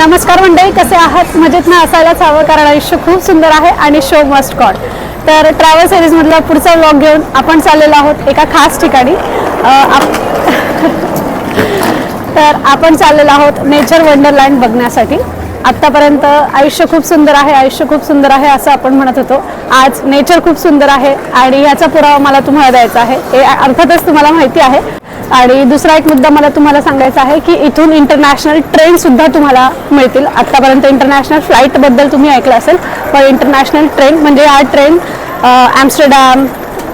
नमस्कार मंडळी, कसे आहात? मजेत ना असायलाच हवं, कारण आयुष्य खूप सुंदर आहे आणि शो मस्ट गॉड. तर ट्रॅव्हल सिरीजमधला पुढचा व्लॉग घेऊन आपण चाललेलो आहोत एका खास ठिकाणी. तर आपण चाललेलो आहोत नेचर वंडरलँड बघण्यासाठी. आत्तापर्यंत आयुष्य खूप सुंदर आहे, आयुष्य खूप सुंदर आहे असं आपण म्हणत होतो. आज नेचर खूप सुंदर आहे आणि याचा पुरावा मला तुम्हाला द्यायचा आहे. हे अर्थातच तुम्हाला माहिती आहे. आणि दुसरा एक मुद्दा मला तुम्हाला सांगायचा आहे की इथून इंटरनॅशनल ट्रेन सुद्धा तुम्हाला मिळतील. आत्तापर्यंत इंटरनॅशनल फ्लाईटबद्दल तुम्ही ऐकलं असेल, पण इंटरनॅशनल ट्रेन म्हणजे हा ट्रेन ॲम्स्टरडॅम,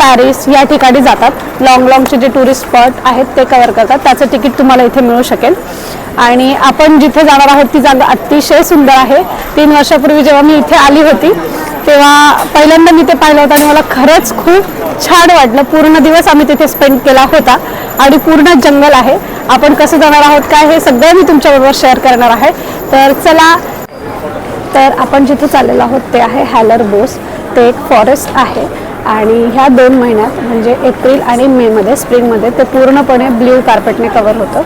पॅरिस या ठिकाणी जातात. लॉंगचे जे टुरिस्ट स्पॉट आहेत ते कव्हर करतात. त्याचं तिकीट तुम्हाला इथे मिळू शकेल. आणि आपण जिथे जाणार आहोत ती जागा अतिशय सुंदर आहे. 3 वर्षापूर्वी जेव्हा मी इथे आली होती तेव्हा पहिल्यांदा मी ते पाहिलं होतं आणि मला खरंच खूप छान वाटलं. पूर्ण दिवस आम्ही तिथे स्पेंड केला होता आणि पूर्ण जंगल आहे. आपण कसं जाणार आहोत काय हे सगळं मी तुमच्याबरोबर शेअर करणार आहे. तर चला. तर आपण जिथे चाललेलो आहोत ते आहे हॅलर बोस. ते एक फॉरेस्ट आहे आणि ह्या 2 महिन्यात म्हणजे एप्रिल आणि मेमध्ये, स्प्रिंगमध्ये ते पूर्णपणे ब्ल्यू कार्पेटने कव्हर होतं.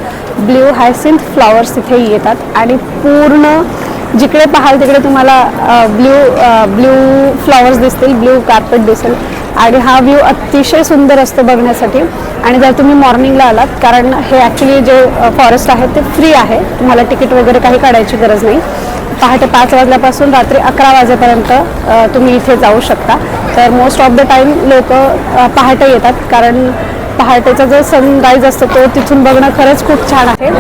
ब्ल्यू हायसिंथ फ्लॉवर्स तिथे येतात आणि पूर्ण जिकडे पाहाल तिकडे तुम्हाला ब्ल्यू फ्लॉवर्स दिसतील, ब्ल्यू कार्पेट दिसेल. आणि हा व्ह्यू अतिशय सुंदर असतो बघण्यासाठी. आणि जर तुम्ही मॉर्निंगला आलात, कारण हे ॲक्च्युली जे फॉरेस्ट आहे ते फ्री आहे, तुम्हाला तिकीट वगैरे काही काढायची गरज नाही. पहाटे 5 वाजल्यापासून रात्री 11 वाजेपर्यंत तुम्ही इथे जाऊ शकता. तर मोस्ट ऑफ द टाईम लोक पहाटे येतात, कारण पहाटेचा जो सनराईज असतो तो तिथून बघणं खरंच खूप छान आहे.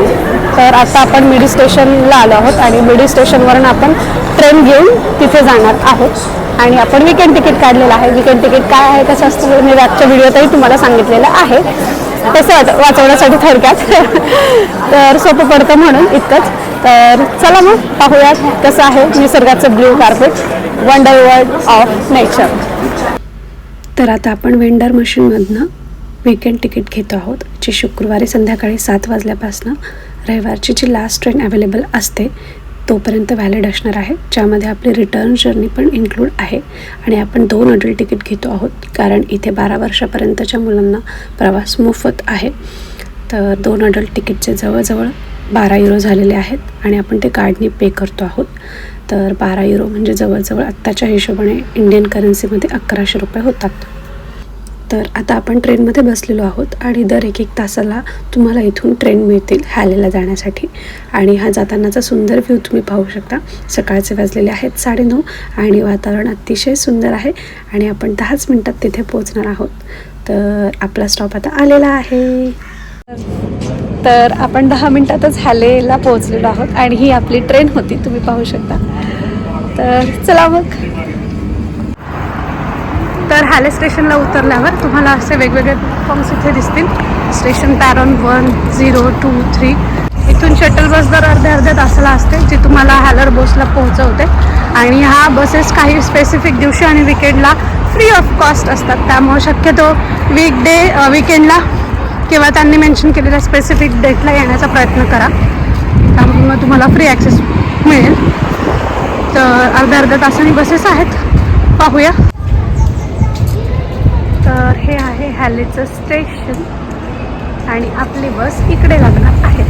तर आता आपण मिडी स्टेशनला आलो आहोत आणि मिडी स्टेशनवरून आपण ट्रेन घेऊन तिथे जाणार आहोत. आणि आपण वीकेंड तिकीट काढलेलं आहे. वीकेंड तिकीट काय आहे, कसं असतं मी आजच्या व्हिडिओतही तुम्हाला सांगितलेलं आहे. तसं वाचवण्यासाठी थोडक्यात तर सोपं पडतं म्हणून इतकंच. तर चला मग पाहूयात कसं आहे निसर्गाचं blue carpet, wonder world of nature. तर आता आपण वेंडर मशीनमधनं वीकेंड तिकीट घेतो आहोत, जी शुक्रवारी संध्याकाळी 7 वाजल्यापासून रविवारची जी लास्ट ट्रेन अवेलेबल असते तोपर्यंत व्हॅलिड असणार आहे, ज्यामध्ये आपली रिटर्न जर्नी पण इन्क्लूड आहे. आणि आपण 2 अडल्ट तिकीट घेतो आहोत, कारण इथे 12 वर्षापर्यंतच्या मुलांना प्रवास मोफत आहे. तर 2 अडल्ट तिकीटचे जवळजवळ 12 युरो झालेले आहेत आणि आपण ते कार्डने पे करतो आहोत. तर 12 युरो म्हणजे जवळजवळ आत्ताच्या हिशोबाने इंडियन करन्सीमध्ये 1100 रुपये होतात. तर आता आपण ट्रेनमध्ये बसलेलो आहोत आणि दर 1-1 तासाला तुम्हाला इथून ट्रेन मिळतील हॅलेला जाण्यासाठी. आणि हा जातानाचा सुंदर व्ह्यू तुम्ही पाहू शकता. सकाळचे वाजलेले आहेत 9:30 आणि वातावरण अतिशय सुंदर आहे आणि आपण 10च मिनटात तिथे पोहोचणार आहोत. तर आपला स्टॉप आता आलेला आहे. तर आपण 10 मिनटातच हॅलेला पोहोचलेलो आहोत आणि ही आपली ट्रेन होती, तुम्ही पाहू शकता. तर चला मग. तर हॅले स्टेशनला उतरल्यावर तुम्हाला असे वेगवेगळे प्लॅटफॉर्म्स इथे दिसतील. स्टेशन पॅरॉन 1, 0, 2, 3. इथून शटल बस दर अर्ध्या तासाला असते, जी तुम्हाला हॅलर बोसला पोहोचवते. आणि ह्या बसेस काही स्पेसिफिक दिवशी आणि विकेंडला फ्री ऑफ कॉस्ट असतात. त्यामुळे शक्यतो विकेंडला किंवा त्यांनी मेन्शन केलेल्या स्पेसिफिक डेटला येण्याचा प्रयत्न करा, त्यामुळे मग तुम्हाला फ्री ॲक्सेस मिळेल. तर अर्ध्या तासांनी बसेस आहेत, पाहूया. तर हे आहे हॅलेचं स्टेशन आणि आपली बस इकडे लागणार आहे.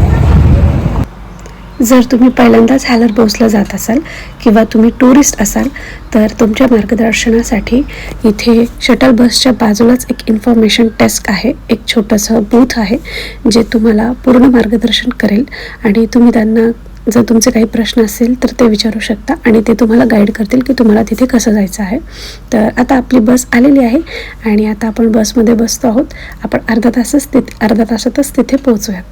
जर तुम्ही पहिल्यांदाच हॅलर बोसला जात असाल किंवा तुम्ही टुरिस्ट असाल तर तुमच्या मार्गदर्शनासाठी इथे शटल बसच्या बाजूलाच एक इन्फॉर्मेशन डेस्क आहे. एक छोटंसं बूथ आहे जे तुम्हाला पूर्ण मार्गदर्शन करेल आणि तुम्ही त्यांना जर तुमचे काही प्रश्न असेल तर ते विचारू शकता आणि ते तुम्हाला गाईड करतील की तुम्हाला तिथे कसं जायचं आहे. तर आता आपली बस आलेली आहे आणि आता आपण बसमध्ये बसतो आहोत. आपण अर्धा तासातच तिथे पोहोचूयात.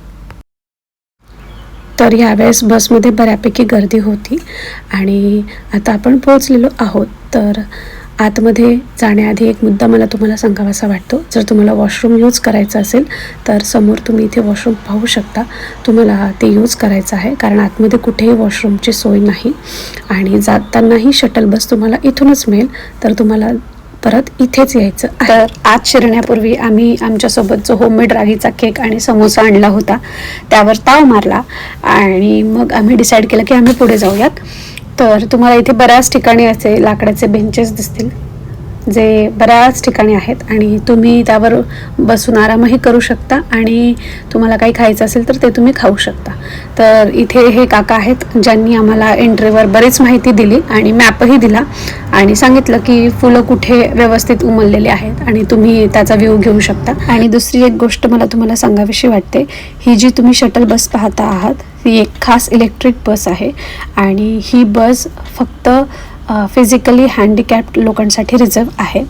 तर यावेळेस बसमध्ये बऱ्यापैकी गर्दी होती आणि आता आपण पोहोचलेलो आहोत. तर आतमध्ये जाण्याआधी एक मुद्दा मला तुम्हाला सांगावासा वाटतो. जर तुम्हाला वॉशरूम यूज करायचं असेल तर समोर तुम्ही इथे वॉशरूम पाहू शकता. तुम्हाला ते यूज करायचं आहे, कारण आतमध्ये कुठेही वॉशरूमची सोय नाही. आणि जातानाही शटल बस तुम्हाला इथूनच मिळेल, तर तुम्हाला परत इथेच यायचं. तर आत शिरण्यापूर्वी आम्ही आमच्यासोबत जो होममेड रागीचा केक आणि समोसा आणला होता त्यावर ताव मारला आणि मग आम्ही डिसाईड केलं की आम्ही पुढे जाऊयात. तर तुम्हाला इथे बऱ्याच ठिकाणी असे लाकडाचे बेंचेस दिसतील जे बऱ्याच ठिकाणी आहेत आणि तुम्ही त्यावर बसून आरामही करू शकता आणि तुम्हाला काही खायचं असेल तर ते तुम्ही खाऊ शकता. तर इथे हे काका आहेत ज्यांनी आम्हाला एंट्रीवर बरीच माहिती दिली आणि मॅपही दिला आणि सांगितलं की फुलं कुठे व्यवस्थित उमललेले आहेत आणि तुम्ही त्याचा व्ह्यू घेऊ शकता. आणि दुसरी एक गोष्ट मला तुम्हाला सांगावीशी वाटते, ही जी तुम्ही शटल बस पाहता आहात ही एक खास इलेक्ट्रिक बस आहे आणि ही बस फक्त फिजिकली हँडिकॅप्ड लोकांसाठी रिझर्व आहे.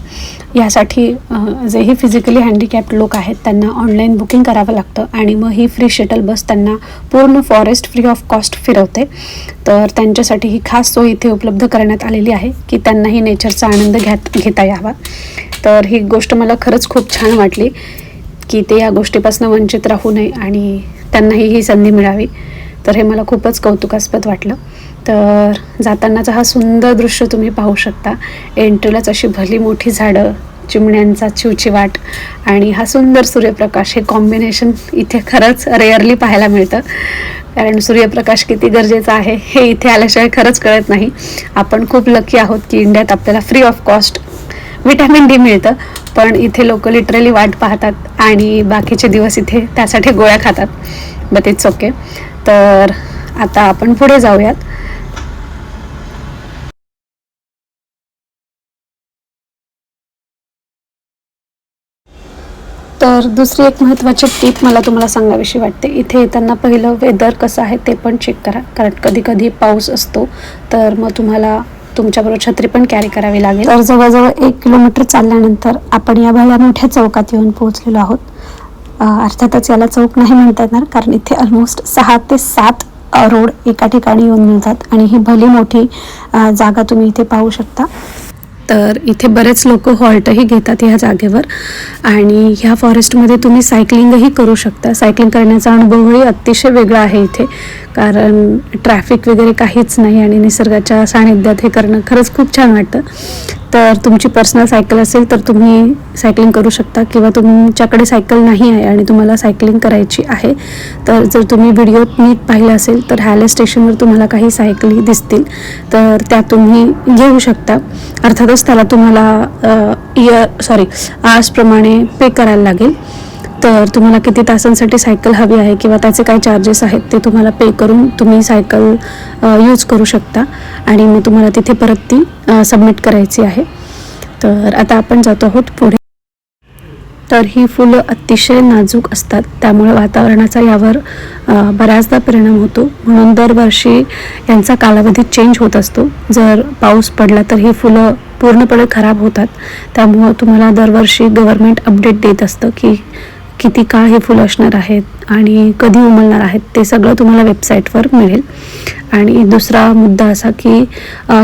यासाठी जेही फिजिकली हँडिकॅप्ड लोक आहेत त्यांना ऑनलाईन बुकिंग करावं लागतं आणि मग ही फ्री शटल बस त्यांना पूर्ण फॉरेस्ट फ्री ऑफ कॉस्ट फिरवते. तर त्यांच्यासाठी ही खास सोय इथे उपलब्ध करण्यात आलेली आहे की त्यांनाही नेचरचा आनंद घेता यावा. तर ही गोष्ट मला खरंच खूप छान वाटली की ते या गोष्टीपासून वंचित राहू नये आणि त्यांनाही ही संधी मिळावी. तर हे मला खूपच कौतुकास्पद वाटलं. तर जातानाचा हा सुंदर दृश्य तुम्ही पाहू शकता. एंट्रीलाच अशी भली मोठी झाडं, चिमण्यांचा चिवचिवाट आणि हा सुंदर सूर्यप्रकाश, हे कॉम्बिनेशन इथे खरंच रेअरली पाहायला मिळतं. कारण सूर्यप्रकाश किती गरजेचा आहे हे इथे आल्याशिवाय खरंच कळत नाही. आपण खूप लकी आहोत की इंडियात आपल्याला free of cost vitamin D मिळतं, पण इथे लोक लिटरली वाट पाहतात आणि बाकीचे दिवस इथे त्यासाठी गोळ्या खातात. But it's okay. तर आता आपण पुढे जाऊयात. तर दुसरी एक महत्त्वाची टीप मला तुम्हाला सांगावीशी वाटते. इथे येताना पहिलं वेदर कसं आहे ते पण चेक करा, कारण कधी कधी पाऊस असतो तर मग तुम्हाला तुमच्याबरोबर छत्री पण कॅरी करावी लागेल. तर जवळजवळ 1 किलोमीटर चालल्यानंतर आपण या भल्या मोठ्या चौकात येऊन पोहोचलेलो आहोत. अर्थातच याला चौक नाही म्हणता येणार कारण इथे ऑलमोस्ट 6 ते 7 रोड एका ठिकाणी येऊन मिळतात आणि ही भली मोठी जागा तुम्ही इथे पाहू शकता. तर इथे बरेच लोक हॉल्टही घेतात ह्या जागेवर आणि ह्या फॉरेस्टमध्ये तुम्ही सायकलिंगही करू शकता. सायकलिंग करण्याचा अनुभवही अतिशय वेगळा आहे इथे, कारण ट्रॅफिक वगैरे काहीच नाही आणि निसर्गाच्या सानिध्यात हे करणं खरंच खूप छान वाटतं. तर तुमची पर्सनल सायकल असेल तर तुम्ही सायकलिंग करू शकता किंवा तुमच्याकडे सायकल नाही आहे आणि तुम्हाला सायकलिंग करायची आहे तर जर तुम्ही व्हिडिओत नीट पाहिलं असेल तर हॅले स्टेशनवर तुम्हाला काही सायकली दिसतील तर त्या तुम्ही घेऊ शकता. अर्थातच त्याला तुम्हाला आर्सप्रमाणे पे करायला लागेल. तर तुम्हाला किती तासांसाठी सायकल हवी आहे किंवा त्याचे काय चार्जेस आहेत ते तुम्हाला पे करून तुम्ही सायकल यूज करू शकता आणि मग तुम्हाला तिथे परत ती सबमिट करायची आहे. तर आता आपण जातो आहोत पुढे. तर ही फुलं अतिशय नाजूक असतात त्यामुळे वातावरणाचा यावर बऱ्याचदा परिणाम होतो, म्हणून दरवर्षी यांचा कालावधी चेंज होत असतो. जर पाऊस पडला तर ही फुलं पूर्णपणे खराब होतात. त्यामुळं तुम्हाला दरवर्षी गव्हर्नमेंट अपडेट देत असतं की किती काळ हे फुलं असणार आहेत आणि कधी उमलणार आहेत ते सगळं तुम्हाला वेबसाईटवर मिळेल. आणि दुसरा मुद्दा असा की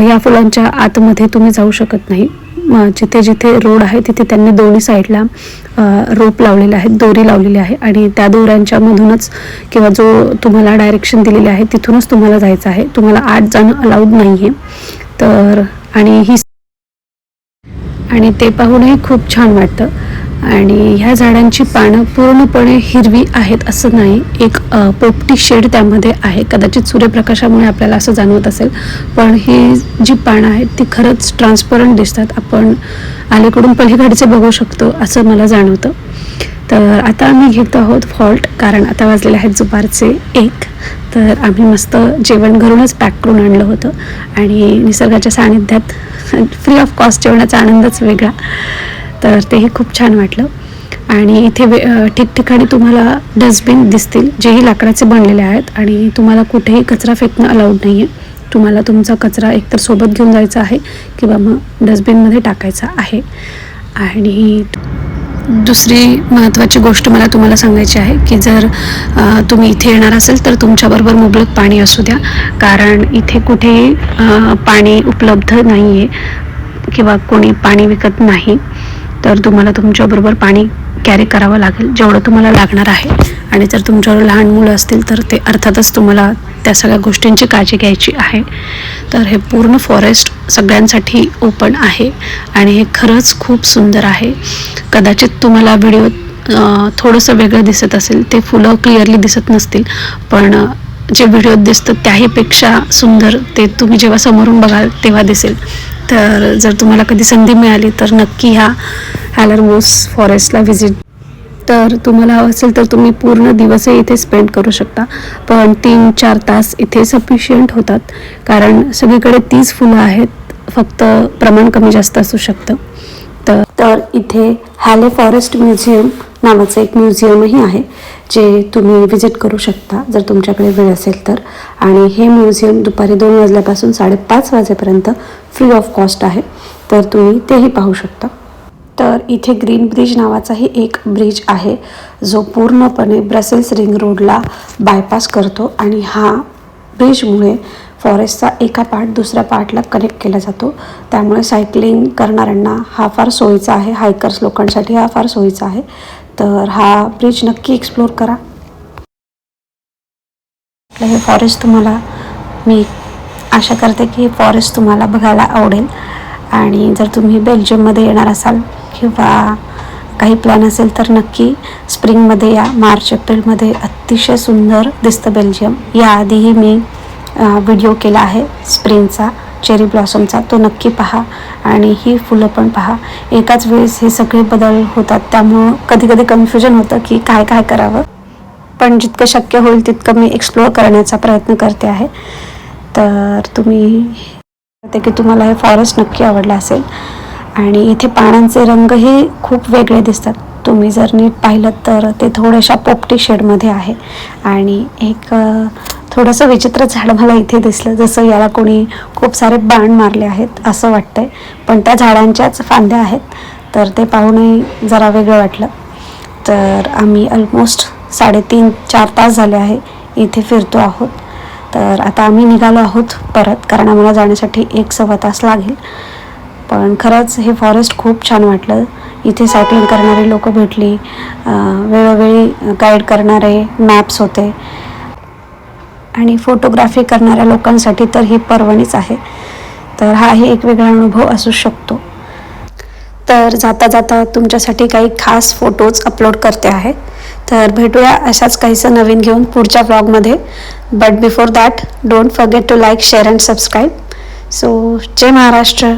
या फुलांच्या आतमध्ये तुम्ही जाऊ शकत नाही. जिथे जिथे रोड आहे तिथे त्यांनी दोन्ही साईडला रोप लावलेले आहेत, दोरी लावलेली आहे आणि त्या दोऱ्यांच्या मधूनच किंवा जो तुम्हाला डायरेक्शन दिलेले आहे तिथूनच तुम्हाला जायचं आहे. तुम्हाला आत जाणं अलाउड नाही आहे. तर आणि ते पाहूनही खूप छान वाटतं. आणि ह्या झाडांची पानं पूर्णपणे हिरवी आहेत असं नाही, एक पोपटी शेड त्यामध्ये आहे. कदाचित सूर्यप्रकाशामुळे आपल्याला असं जाणवत असेल, पण ही जी पानं आहेत ती खरंच ट्रान्सपरंट दिसतात. आपण अलीकडून पलीकडचे बघू शकतो असं मला जाणवतं. तर आता आम्ही घेतो आहोत फॉल्ट, कारण आता वाजलेले आहेत दुपारचे 1. तर आम्ही मस्त जेवण घरूनच पॅक करून आणलं होतं आणि निसर्गाच्या सानिध्यात फ्री ऑफ कॉस्ट जेवणाचा आनंदच वेगळा. तर तेही खूप छान वाटलं. आणि इथे ठिकठिकाणी तुम्हाला डस्टबिन दिसतील जेही लाकडाचे बनलेले आहेत आणि तुम्हाला कुठेही कचरा फेकणं अलाउड नाही आहे. तुम्हाला तुमचा कचरा एकतर सोबत घेऊन जायचा आहे किंवा मग डस्टबिनमध्ये टाकायचा आहे. आणि दुसरी महत्त्वाची गोष्ट मला तुम्हाला सांगायची आहे की जर तुम्ही इथे येणार असेल तर तुमच्याबरोबर मुबलक पाणी असू द्या, कारण इथे कुठेही पाणी उपलब्ध नाही आहे किंवा कोणी पाणी विकत नाही. तर तुम्हाला तुमच्याबरोबर पाणी कॅरी करावं लागेल जेवढं तुम्हाला लागणार आहे. आणि जर तुमच्यावर लहान मुलं असतील तर ते अर्थातच तुम्हाला त्या सगळ्या गोष्टींची काळजी घ्यायची आहे. तर हे पूर्ण फॉरेस्ट सगळ्यांसाठी ओपन आहे आणि हे खरंच खूप सुंदर आहे. कदाचित तुम्हाला व्हिडिओ थोडंसं वेगळं दिसत असेल, ते फुलं क्लिअरली दिसत नसतील, पण जे व्हिडिओत दिसतं त्याहीपेक्षा सुंदर ते तुम्ही जेव्हा समोरून बघाल तेव्हा दिसेल. तर जर तुम्हाला कधी संधी मिळाली तर नक्की ह्या हॅलरमोस फॉरेस्टला व्हिजिट. तर तुम्हाला हवं असेल तर तुम्ही पूर्ण दिवसही इथे स्पेंड करू शकता, पण 3-4 तास इथे सफिशियंट होतात, कारण सगळीकडे 30 फुलं आहेत, फक्त प्रमाण कमी जास्त असू शकतं. तर इथे हॅले फॉरेस्ट म्युझियम नावाचं एक म्युझियमही आहे, जे तुम्ही व्हिजिट करू शकता जर तुमच्याकडे वेळ असेल तर. आणि हे म्युझियम दुपारी 2 वाजल्यापासून 5:30 वाजेपर्यंत फ्री ऑफ कॉस्ट आहे, तर तुम्ही तेही पाहू शकता. तर इथे ग्रीन ब्रिज नावाचाही एक ब्रिज आहे, जो पूर्णपणे ब्रसेल्स रिंग रोडला बायपास करतो. आणि हा ब्रिजमुळे फॉरेस्टचा एका पार्ट दुसऱ्या पार्टला कनेक्ट केला जातो, त्यामुळे सायकलिंग करणाऱ्यांना हा फार सोयीचा आहे, हायकर्स लोकांसाठी हा फार सोयीचा आहे. तर हा ब्रिज नक्की एक्सप्लोर करा. हे फॉरेस्ट तुम्हाला, मी आशा करते की हे फॉरेस्ट तुम्हाला बघायला आवडेल. आणि जर तुम्ही बेल्जियममध्ये येणार असाल किंवा काही प्लॅन असेल तर नक्की स्प्रिंगमध्ये या. मार्च-एप्रिलमध्ये अतिशय सुंदर दिसतं बेल्जियम. याआधीही मी व्हिडिओ केला आहे स्प्रिंगचा, चेरी ब्लॉसमचा, तो नक्की पहा. आणि ही फुलं पण पहा. एकाच वेळेस हे सगळे बदल होतात, त्यामुळं कधी कधी कन्फ्युजन होतं की काय काय करावं, पण जितकं शक्य होईल तितकं मी एक्सप्लोअर करण्याचा प्रयत्न करते आहे. तर की तुम्हाला हे फॉरेस्ट नक्की आवडलं असेल. आणि इथे पानांचे रंगही खूप वेगळे दिसतात. तुम्ही जर नीट पाहिलं तर ते थोड्याशा पोपटी शेडमध्ये आहे. आणि एक थोडंसं विचित्र झाड मला इथे दिसलं, जसं याला कोणी खूप सारे बाण मारले आहेत असं वाटतंय, पण त्या झाडांच्याच फांद्या आहेत, तर ते पाहूनही जरा वेगळं वाटलं. तर आम्ही ऑलमोस्ट 3.5-4 तास झाले आहे इथे फिरतो आहोत. तर आता आम्ही निघालो आहोत परत, कारण आम्हाला जाण्यासाठी 1-1.25 तास लागेल. पण खरंच हे फॉरेस्ट खूप छान वाटलं. इथे सायकलिंग करणारे लोक भेटली, वेळोवेळी गाईड करणारे मॅप्स होते, आणि फोटोग्राफी करणाऱ्या लोकांसाठी तर ही पर्वणीच आहे. तर हाही एक वेगळा अनुभव असू शकतो. तर जाता जाता तुमच्यासाठी काही खास फोटोज अपलोड करते आहे. तर भेटूया अशाच काहीसं नवीन घेऊन पुढच्या व्लॉगमध्ये. But before that, don't forget to like, share and subscribe. So जय महाराष्ट्र.